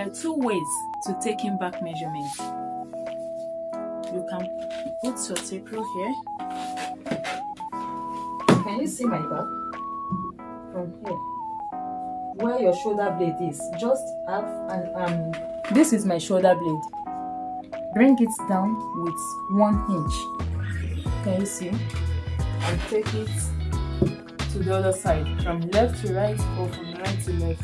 There are two ways to taking back measurements. You can put your tape rule here. Can you see my back? From here, where your shoulder blade is, just have an this is my shoulder blade. Bring it down with 1 inch. Can you see? And take it to the other side, from left to right or from right to left.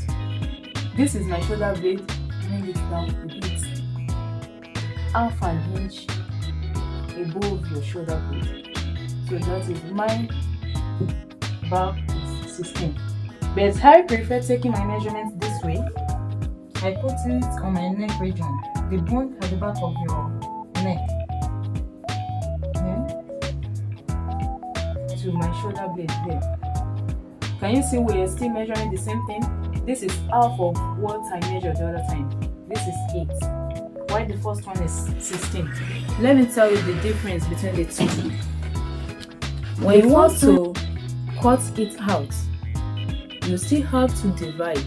This is my shoulder blade. Bring it down a bit, half an inch above your shoulder blade. So that is my back is 16. But I prefer taking my measurements this way. I put it on my neck region, the bone at the back of your neck, to my shoulder blade there. Can you see we're still measuring the same thing? This is half of what I measured the other time. This is 8, while the first one is 16. Let me tell you the difference between the two. When you want to cut it out, you still have to divide,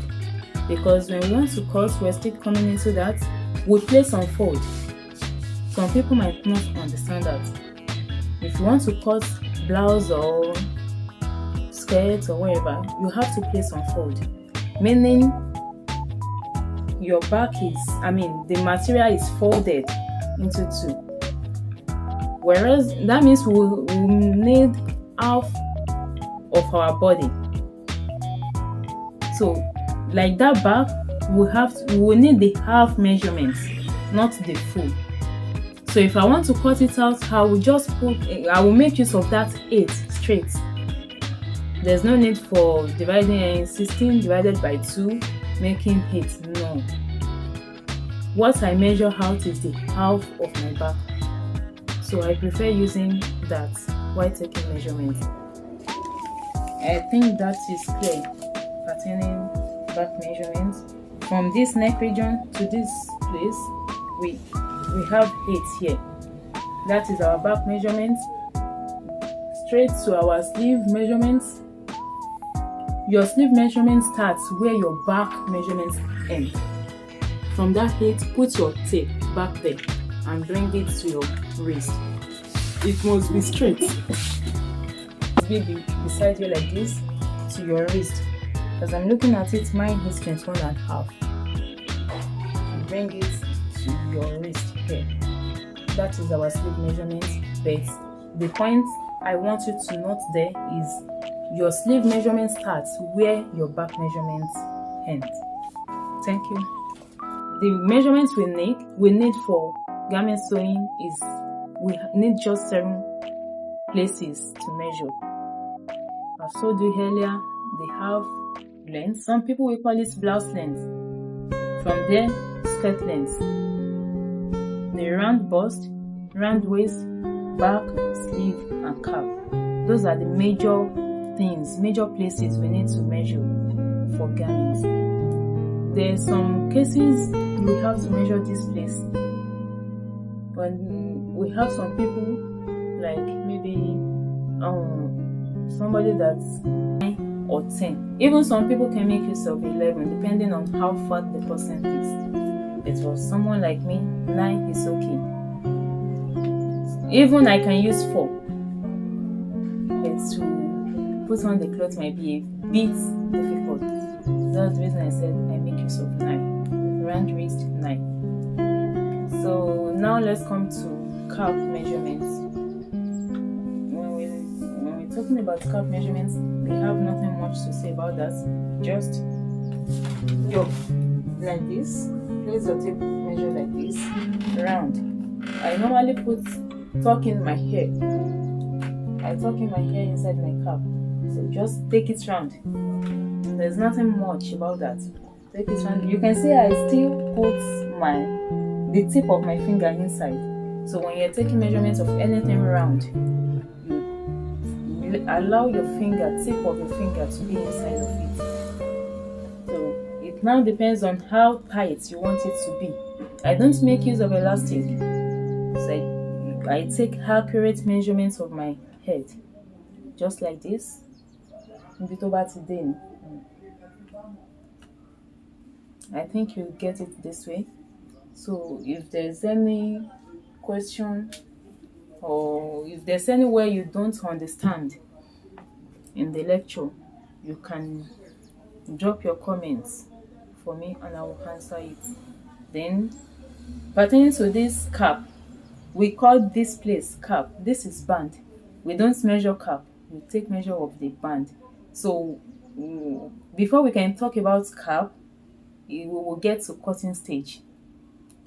because when we want to cut, we're still coming into that. We place on fold. Some people might not understand that. If you want to cut blouse or skirt or whatever, you have to place on fold, meaning your back is, the material is folded into 2. Whereas that means we need half of our body. So like that back, we need the half measurements, not the full. So if I want to cut it out, I will make use of that 8 straight. There's no need for dividing 16 divided by 2, making 8. No. What I measure out is the half of my back. So I prefer using that while taking measurements. I think that is clear pertaining back measurements. From this neck region to this place, we have 8 here. That is our back measurement. Straight to our sleeve measurements. Your sleeve measurement starts where your back measurements end. From that 8, put your tape back there and bring it to your wrist. It must be straight. Be beside you like this to your wrist. As I'm looking at it, mine is 21.5. And bring it to your wrist here. That is our sleeve measurement. But the point I want you to note there is your sleeve measurement starts where your back measurements end. Thank you. The measurements we need for garment sewing is we need just 7 places to measure. As I told you earlier, they have length. Some people will call it blouse length. From there, skirt length. The round bust, round waist, back, sleeve, and calf. Those are the major places we need to measure for garments. There are some cases we have to measure this place, but we have some people like maybe somebody that's 9 or 10. Even some people can make use of 11 depending on how fat the person is. But for someone like me, 9 is okay. Even I can use 4, but to put on the clothes might be a bit difficult. That's the reason I said I make use of 9. Round wrist 9. So now let's come to calf measurements. When we're talking about calf measurements, we have nothing much to say about that. Just like this. Place your tape measure like this. Round. I normally tuck in my hair. I tuck in my hair inside my cap. So just take it round. There's nothing much about that. Take it round. You can see I still put the tip of my finger inside. So when you're taking measurements of anything round, you allow your tip of your finger to be inside of it. So it now depends on how tight you want it to be. I don't make use of elastic. So I take accurate measurements of my head. Just like this. I think you get it this way. So if there's any question, or if there's anywhere you don't understand in the lecture, you can drop your comments for me and I will answer it. Then, pertaining to this cap, we call this place cap. This is band. We don't measure cap, we take measure of the band. So before we can talk about cap, we will get to cutting stage.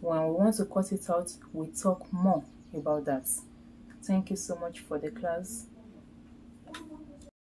When we want to cut it out, we talk more about that. Thank you so much for the class.